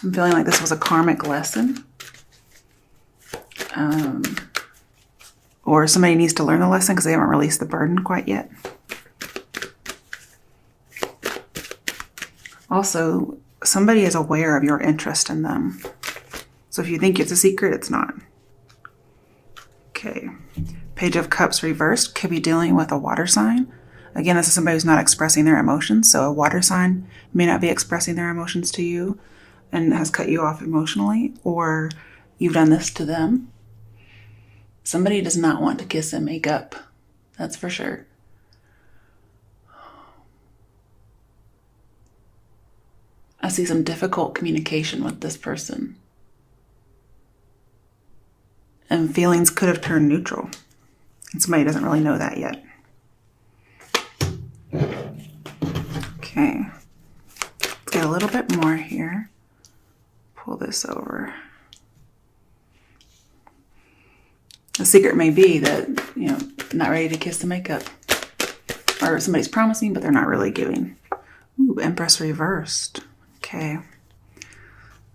I'm feeling like this was a karmic lesson. Or somebody needs to learn the lesson because they haven't released the burden quite yet. Also, somebody is aware of your interest in them. So if you think it's a secret, it's not. Okay. Page of Cups reversed could be dealing with a water sign. Again, this is somebody who's not expressing their emotions. So a water sign may not be expressing their emotions to you and has cut you off emotionally, or you've done this to them. Somebody does not want to kiss and make up. That's for sure. I see some difficult communication with this person. And feelings could have turned neutral. And somebody doesn't really know that yet. Okay. Let's get a little bit more here. Pull this over. The secret may be that, not ready to kiss the makeup. Or somebody's promising, but they're not really giving. Ooh, Empress reversed. Okay.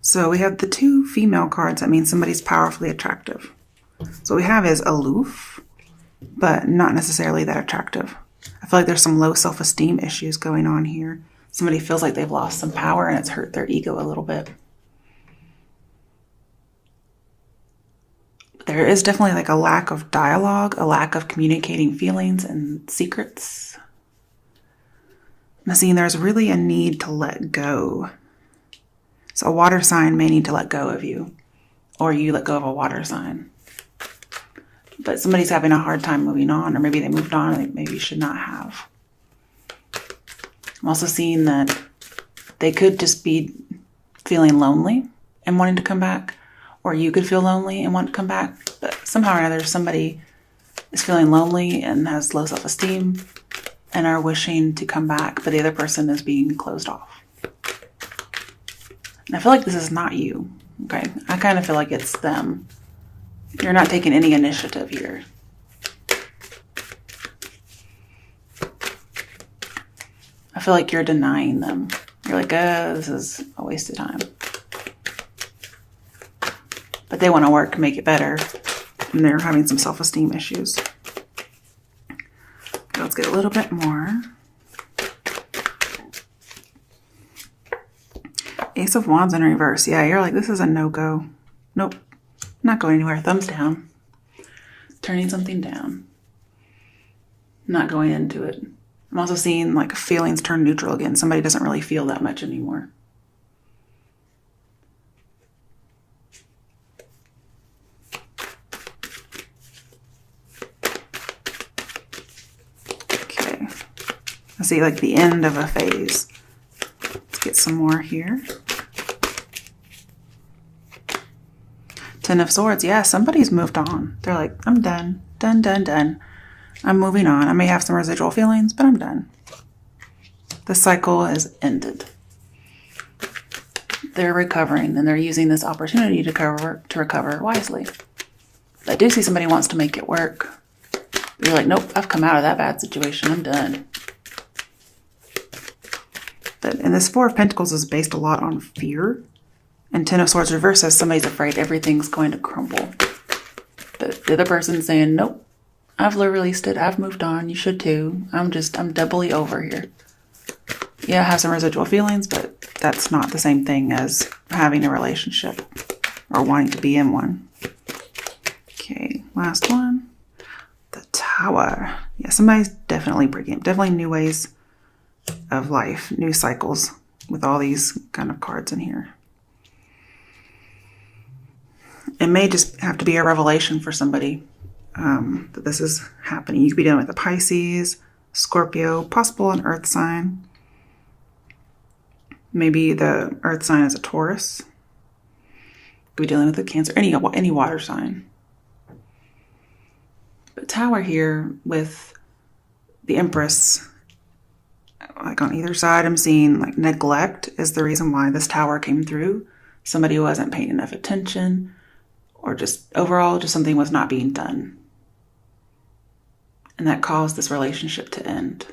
So we have the 2 female cards. That means somebody's powerfully attractive. So what we have is aloof, but not necessarily that attractive. I feel like there's some low self-esteem issues going on here. Somebody feels like they've lost some power and it's hurt their ego a little bit. There is definitely like a lack of dialogue, a lack of communicating feelings and secrets. I'm seeing there's really a need to let go. So a water sign may need to let go of you, or you let go of a water sign. But somebody's having a hard time moving on, or maybe they moved on and they maybe should not have. I'm also seeing that they could just be feeling lonely and wanting to come back, or you could feel lonely and want to come back. But somehow or another, somebody is feeling lonely and has low self-esteem and are wishing to come back, but the other person is being closed off. And I feel like this is not you, okay? I kind of feel like it's them. You're not taking any initiative here. I feel like you're denying them. You're like, this is a waste of time. But they want to work to make it better, and they're having some self-esteem issues. Okay, let's get a little bit more. Ace of Wands in reverse. Yeah, you're like, this is a no-go. Nope. Not going anywhere. Thumbs down. Turning something down. Not going into it. I'm also seeing like feelings turn neutral again. Somebody doesn't really feel that much anymore. Okay. I see like the end of a phase. Let's get some more here. Ten of Swords. Yeah, somebody's moved on. They're like, I'm done. Done, done, done. I'm moving on. I may have some residual feelings, but I'm done. The cycle has ended. They're recovering, and they're using this opportunity to recover wisely. I do see somebody wants to make it work. They're like, nope, I've come out of that bad situation. I'm done. And this Four of Pentacles is based a lot on fear. And Ten of Swords reverse says somebody's afraid everything's going to crumble. But the other person's saying, nope, I've released it. I've moved on. You should too. I'm doubly over here. Yeah, I have some residual feelings, but that's not the same thing as having a relationship or wanting to be in one. Okay, last one. The Tower. Yeah, somebody's definitely breaking, definitely new ways of life, new cycles with all these kind of cards in here. It may just have to be a revelation for somebody that this is happening. You could be dealing with a Pisces, Scorpio, possible an earth sign. Maybe the earth sign is a Taurus. Could be dealing with a Cancer, any water sign. But Tower here with the Empress, like on either side, I'm seeing like neglect is the reason why this Tower came through. Somebody who wasn't paying enough attention, or just overall, just something was not being done. And that caused this relationship to end.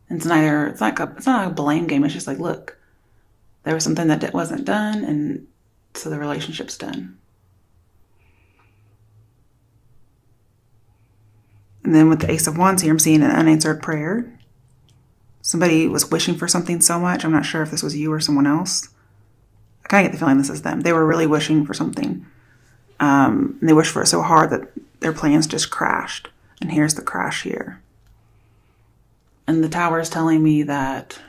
And it's not a blame game. It's just like, look, There was something that wasn't done, and so the relationship's done. And then with the Ace of Wands here, I'm seeing an unanswered prayer. Somebody was wishing for something so much. I'm not sure if this was you or someone else. I kind of get the feeling this is them. They were really wishing for something. And they wished for it so hard that their plans just crashed. And here's the crash here. And the Tower is telling me that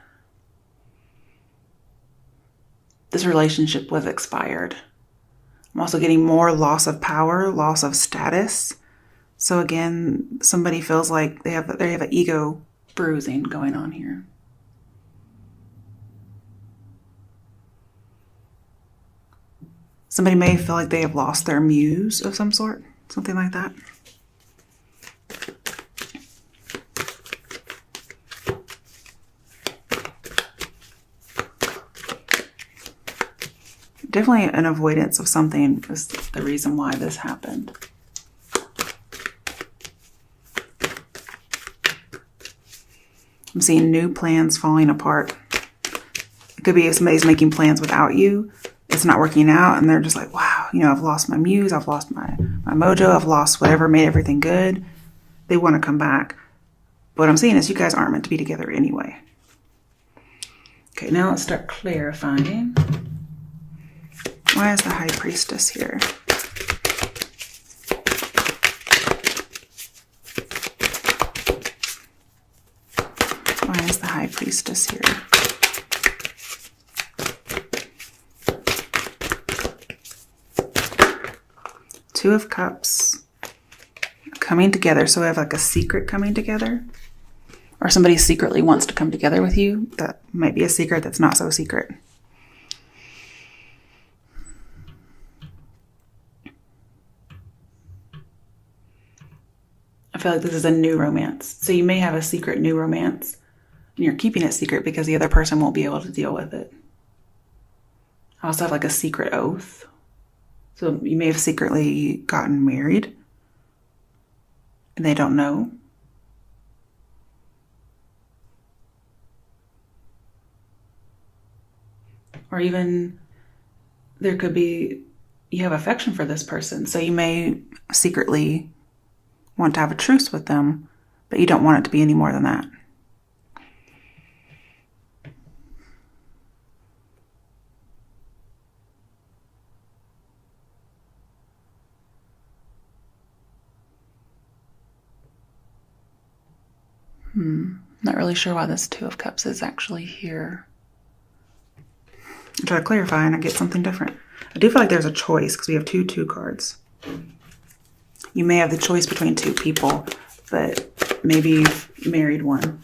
this relationship was expired. I'm also getting more loss of power, loss of status. So again, somebody feels like they have an ego bruising going on here. Somebody may feel like they have lost their muse of some sort, something like that. Definitely an avoidance of something is the reason why this happened. I'm seeing new plans falling apart. It could be if somebody's making plans without you. It's not working out, and they're just like, wow, I've lost my muse, I've lost my mojo, I've lost whatever made everything good. They want to come back. But what I'm seeing is you guys aren't meant to be together anyway. Okay, now let's start clarifying. Why is the High Priestess here? Why is the High Priestess here? Two of Cups coming together. So we have like a secret coming together. Or somebody secretly wants to come together with you. That might be a secret that's not so secret. I feel like this is a new romance. So you may have a secret new romance. And you're keeping it secret because the other person won't be able to deal with it. I also have like a secret oath. So you may have secretly gotten married. And they don't know. Or even there could be, you have affection for this person. So you may secretly want to have a truce with them, but you don't want it to be any more than that. Not really sure why this Two of Cups is actually here. I try to clarify and I get something different. I do feel like there's a choice because we have two cards. You may have the choice between two people, but maybe you've married one.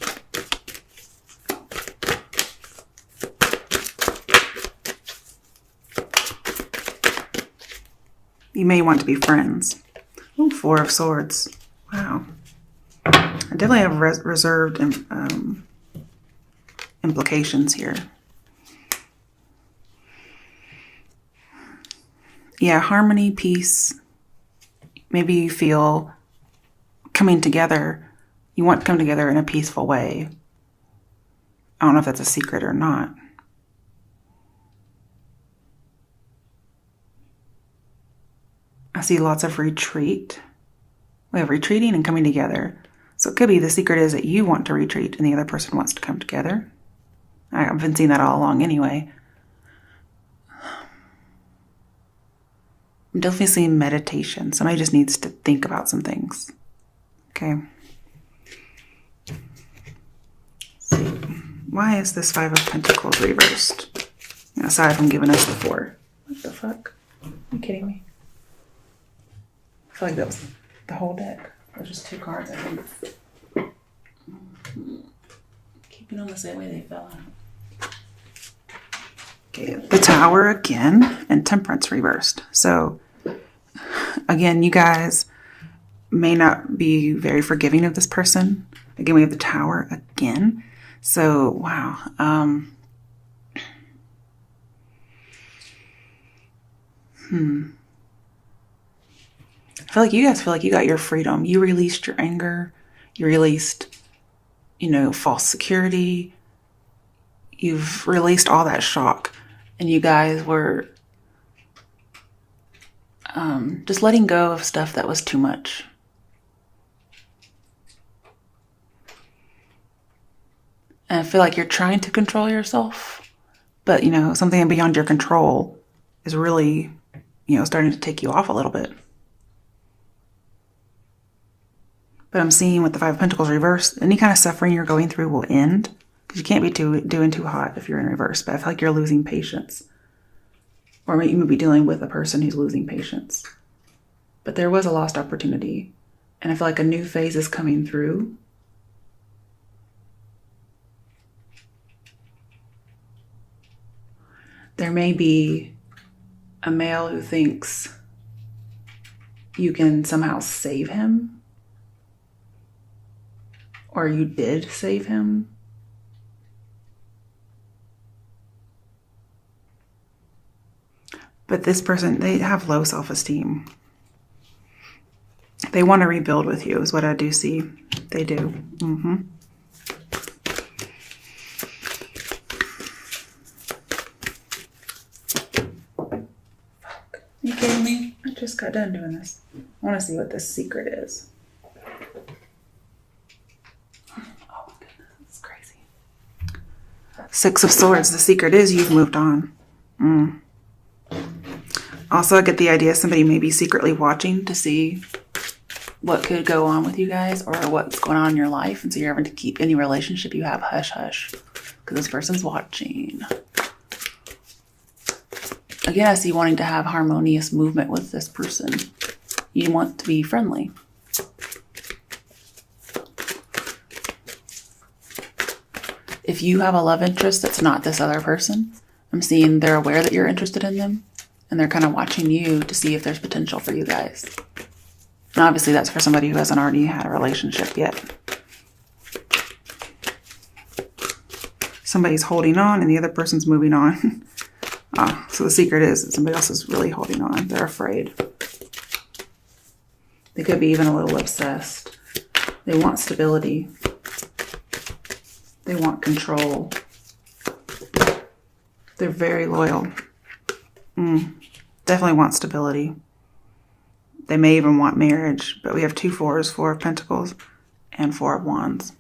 You may want to be friends. Oh, Four of Swords. Wow. I definitely have reserved implications here. Yeah, harmony, peace. Maybe you feel coming together. You want to come together in a peaceful way. I don't know if that's a secret or not. I see lots of retreat. We have retreating and coming together. So it could be the secret is that you want to retreat and the other person wants to come together. I've been seeing that all along anyway. I'm definitely seeing meditation. Somebody just needs to think about some things. Okay. Let's see. Why is this Five of Pentacles reversed? Aside from giving us the Four. What the fuck? Are you kidding me? I feel like that was the whole deck. There's just two cards, I think. Keeping them the same way they fell out. Okay, the Tower again and Temperance reversed. So, again, you guys may not be very forgiving of this person. Again, we have the Tower again. So, wow. I feel like you guys feel like you got your freedom. You released your anger. You released, false security. You've released all that shock. And you guys were just letting go of stuff that was too much. And I feel like you're trying to control yourself, but, something beyond your control is really, starting to take you off a little bit. But I'm seeing with the Five of Pentacles reversed, any kind of suffering you're going through will end. Because you can't be doing too hot if you're in reverse. But I feel like you're losing patience. Or you may be dealing with a person who's losing patience. But there was a lost opportunity. And I feel like a new phase is coming through. There may be a male who thinks you can somehow save him. Or you did save him. But this person, they have low self-esteem. They want to rebuild with you is what I do see. They do. Mm-hmm. Fuck. You kidding me? I just got done doing this. I want to see what this secret is. Six of Swords. The secret is you've moved on. Also, I get the idea somebody may be secretly watching to see what could go on with you guys or what's going on in your life. And so you're having to keep any relationship you have hush hush because this person's watching. Again, I see wanting to have harmonious movement with this person. You want to be friendly. If you have a love interest that's not this other person, I'm seeing they're aware that you're interested in them and they're kind of watching you to see if there's potential for you guys. And obviously that's for somebody who hasn't already had a relationship yet. Somebody's holding on and the other person's moving on. So the secret is that somebody else is really holding on. They're afraid. They could be even a little obsessed. They want stability. They want control. They're very loyal. Definitely want stability. They may even want marriage, but we have 2 fours, 4 of Pentacles, and 4 of Wands.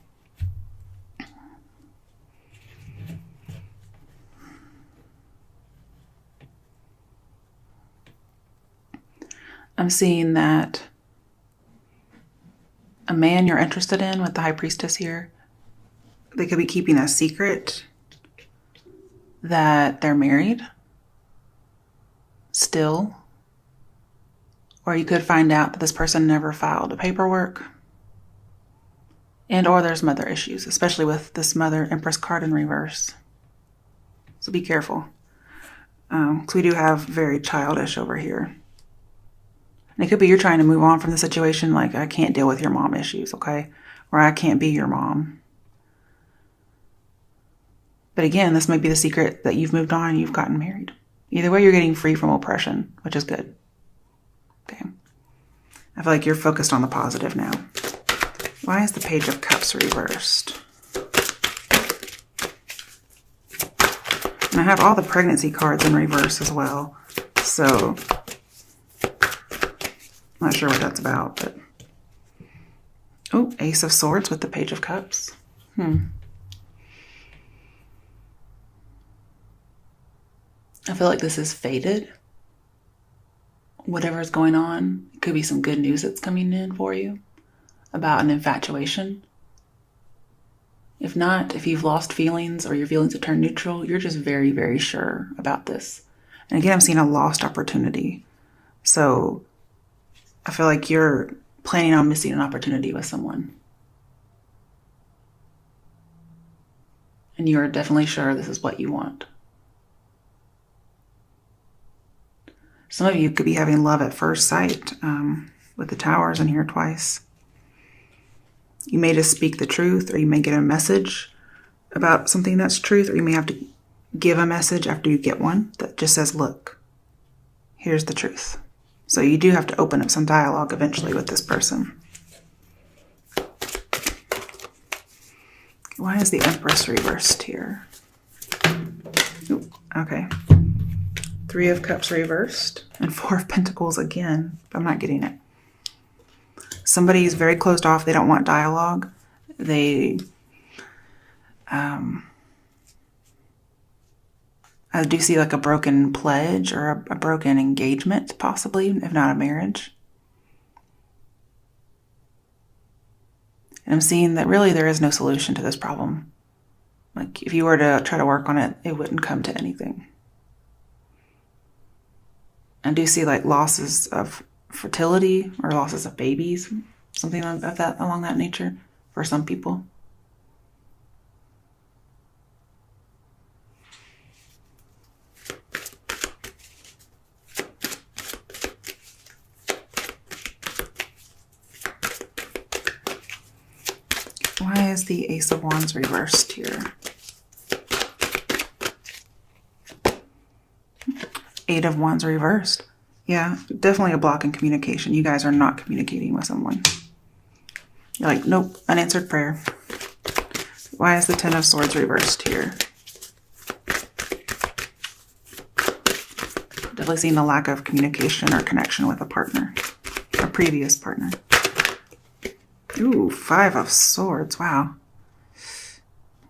I'm seeing that a man you're interested in with the High Priestess here, they could be keeping a secret that they're married still. Or you could find out that this person never filed the paperwork. And or there's mother issues, especially with this Mother Empress card in reverse. So be careful. Because we do have very childish over here. And it could be you're trying to move on from the situation like, I can't deal with your mom issues, okay? Or I can't be your mom. But again, this might be the secret that you've moved on and you've gotten married. Either way, you're getting free from oppression, which is good. Okay. I feel like you're focused on the positive now. Why is the Page of Cups reversed? And I have all the pregnancy cards in reverse as well. So, I'm not sure what that's about, but... Oh, Ace of Swords with the Page of Cups. I feel like this is fated. Whatever's going on, it could be some good news that's coming in for you about an infatuation. If not, if you've lost feelings or your feelings have turned neutral, you're just very, very sure about this. And again, I'm seeing a lost opportunity. So I feel like you're planning on missing an opportunity with someone. And you're definitely sure this is what you want. Some of you could be having love at first sight with the Towers in here twice. You may just speak the truth, or you may get a message about something that's truth, or you may have to give a message after you get one that just says, look, here's the truth. So you do have to open up some dialogue eventually with this person. Why is the Empress reversed here? Ooh, okay. Three of Cups reversed and Four of Pentacles again. I'm not getting it. Somebody is very closed off. They don't want dialogue. They, I do see like a broken pledge or a broken engagement, possibly, if not a marriage. And I'm seeing that really there is no solution to this problem. Like if you were to try to work on it, it wouldn't come to anything. I do see like losses of fertility or losses of babies, something of that along that nature for some people. Why is the Ace of Wands reversed here? Eight of Wands reversed. Yeah, definitely a block in communication. You guys are not communicating with someone. You're like, nope, unanswered prayer. Why is the Ten of Swords reversed here? Definitely seeing the lack of communication or connection with a partner, a previous partner. Ooh, Five of Swords. Wow.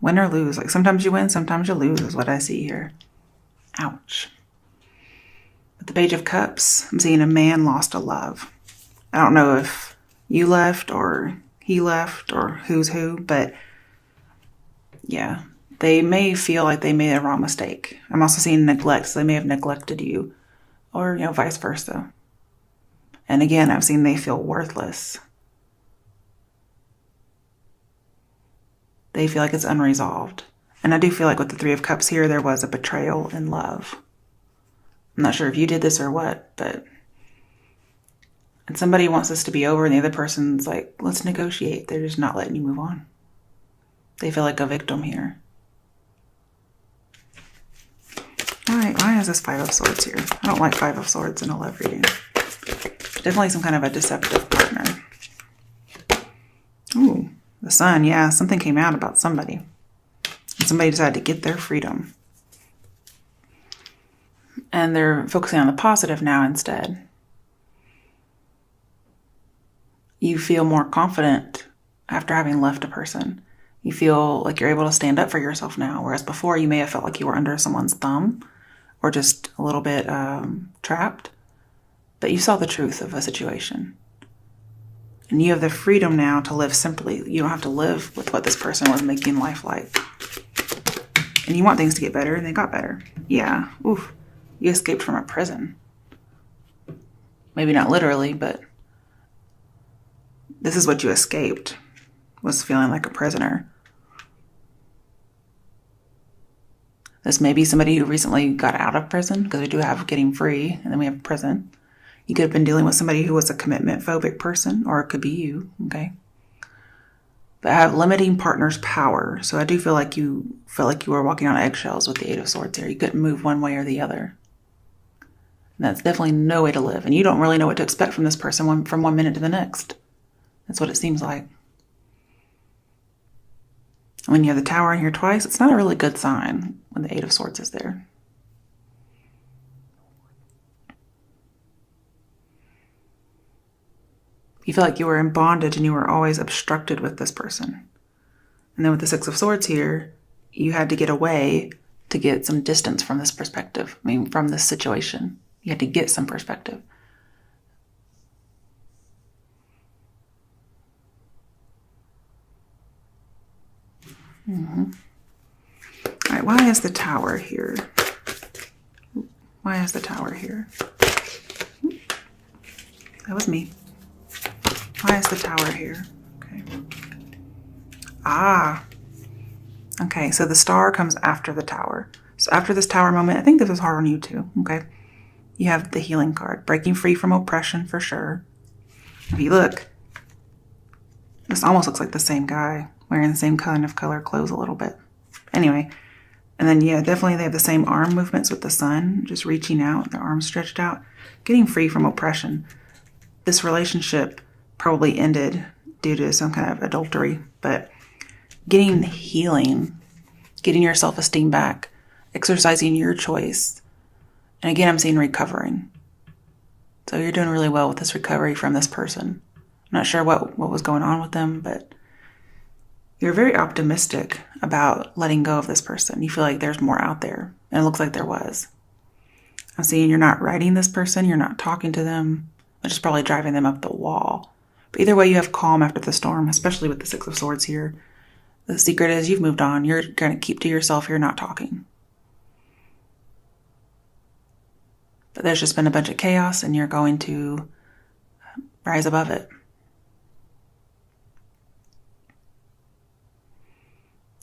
Win or lose. Like sometimes you win, sometimes you lose is what I see here. Ouch. With the Page of Cups, I'm seeing a man lost a love. I don't know if you left or he left or who's who, but yeah, they may feel like they made a wrong mistake. I'm also seeing neglect, so they may have neglected you or, you know, vice versa. And again, I've seen they feel worthless. They feel like it's unresolved. And I do feel like with the Three of Cups here, there was a betrayal in love. I'm not sure if you did this or what, but... And somebody wants this to be over and the other person's like, let's negotiate. They're just not letting you move on. They feel like a victim here. Why is this Five of Swords here? I don't like Five of Swords in a love reading. Definitely some kind of a deceptive partner. Ooh. The Sun, yeah, something came out about somebody. And somebody decided to get their freedom. And they're focusing on the positive now instead. You feel more confident after having left a person. You feel like you're able to stand up for yourself now, whereas before you may have felt like you were under someone's thumb or just a little bit trapped. But you saw the truth of a situation. And you have the freedom now to live simply. You don't have to live with what this person was making life like. And you want things to get better, and they got better. Yeah. Oof. You escaped from a prison. Maybe not literally, but this is what you escaped, was feeling like a prisoner. This may be somebody who recently got out of prison, because we do have getting free, and then we have prison. You could have been dealing with somebody who was a commitment phobic person, or it could be you, okay? But I have limiting partner's power. So I do feel like you felt like you were walking on eggshells with the Eight of Swords here. You couldn't move one way or the other. And that's definitely no way to live. And you don't really know what to expect from this person from one minute to the next. That's what it seems like. When you have the Tower in here twice, it's not a really good sign when the Eight of Swords is there. You feel like you were in bondage and you were always obstructed with this person. And then with the Six of Swords here, you had to get away to get some distance from this perspective. I mean, from this situation. You had to get some perspective. Mm-hmm. All right, why is the Tower here? Why is the Tower here? That was me. Why is the Tower here? Okay. Ah. Okay, so the Star comes after the Tower. So after this Tower moment, I think this was hard on you too, okay? You have the Healing card. Breaking free from oppression for sure. If you look, this almost looks like the same guy wearing the same kind of color clothes a little bit. Anyway, and then yeah, definitely they have the same arm movements with the Sun, just reaching out, their arms stretched out. Getting free from oppression. This relationship probably ended due to some kind of adultery, but getting healing, getting your self-esteem back, exercising your choice, And again, I'm seeing recovering. So you're doing really well with this recovery from this person. I'm not sure what was going on with them, but you're very optimistic about letting go of this person. You feel like there's more out there, and it looks like there was. I'm seeing you're not writing this person, you're not talking to them, which is probably driving them up the wall. But either way, you have calm after the storm, especially with the Six of Swords here. The secret is you've moved on. You're going to keep to yourself. You're not talking. But there's just been a bunch of chaos, and you're going to rise above it.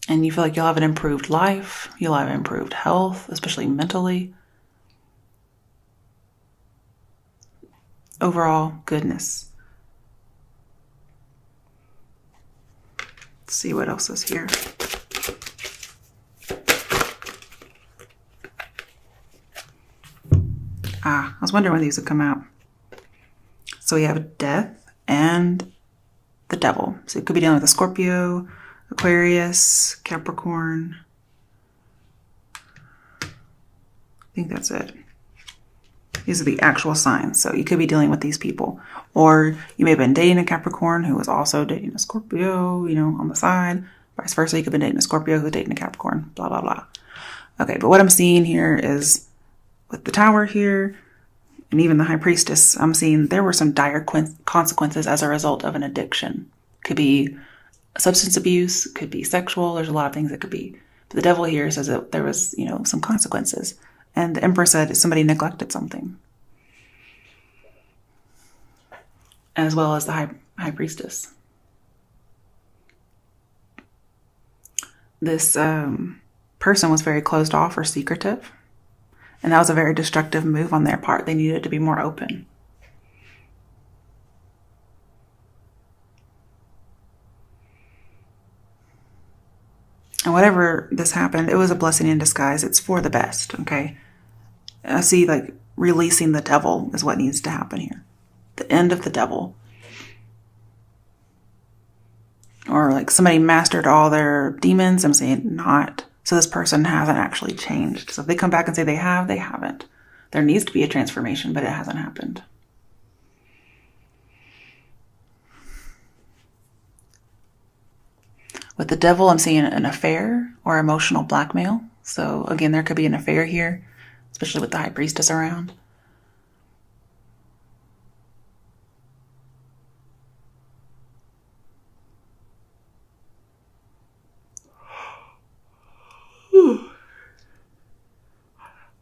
And you feel like you'll have an improved life. You'll have improved health, especially mentally. Overall goodness. Let's see what else is here. I was wondering when these would come out. So we have death and the devil. So it could be dealing with a Scorpio, Aquarius, Capricorn. I think that's it. These are the actual signs. So you could be dealing with these people. Or you may have been dating a Capricorn who was also dating a Scorpio, on the side. Vice versa, you could have been dating a Scorpio who was dating a Capricorn, blah, blah, blah. Okay, but what I'm seeing here is with the Tower here, and even the High Priestess, I'm seeing there were some dire consequences as a result of an addiction. Could be substance abuse, could be sexual, there's a lot of things it could be. But the devil here says that there was, some consequences. And the Emperor said somebody neglected something. As well as the High Priestess. This person was very closed off or secretive. And that was a very destructive move on their part. They needed to be more open. And whatever this happened, it was a blessing in disguise. It's for the best, okay? I see, releasing the devil is what needs to happen here. The end of the devil. Or, somebody mastered all their demons. I'm saying not. So this person hasn't actually changed. So if they come back and say they have, they haven't. There needs to be a transformation, but it hasn't happened. With the devil, I'm seeing an affair or emotional blackmail. So again, there could be an affair here, especially with the High Priestess around.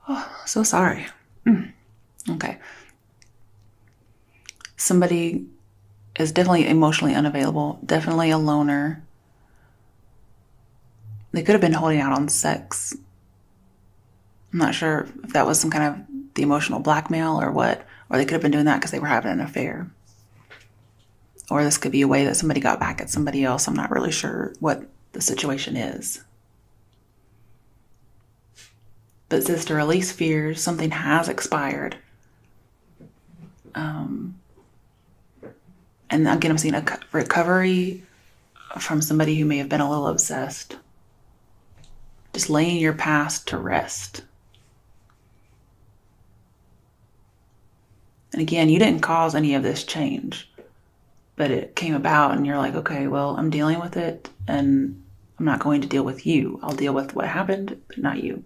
Oh, so sorry. Okay. Somebody is definitely emotionally unavailable, definitely a loner. They could have been holding out on sex. I'm not sure if that was some kind of the emotional blackmail or what, or they could have been doing that because they were having an affair. Or this could be a way that somebody got back at somebody else. I'm not really sure what the situation is. But it says to release fears, something has expired. And again, I'm seeing a recovery from somebody who may have been a little obsessed. Just laying your past to rest. And again, you didn't cause any of this change, but it came about and you're like, okay, well, I'm dealing with it and I'm not going to deal with you. I'll deal with what happened, but not you.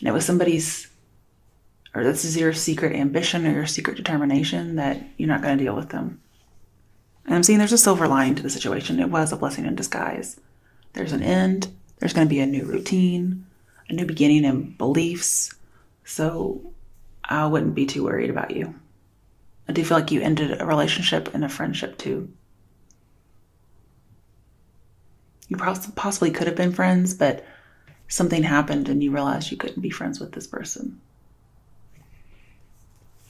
And it was somebody's, or this is your secret ambition or your secret determination that you're not going to deal with them. And I'm seeing there's a silver lining to the situation. It was a blessing in disguise. There's an end. There's going to be a new routine, a new beginning in beliefs. So I wouldn't be too worried about you. I do feel like you ended a relationship and a friendship too. You possibly could have been friends, but something happened and you realized you couldn't be friends with this person.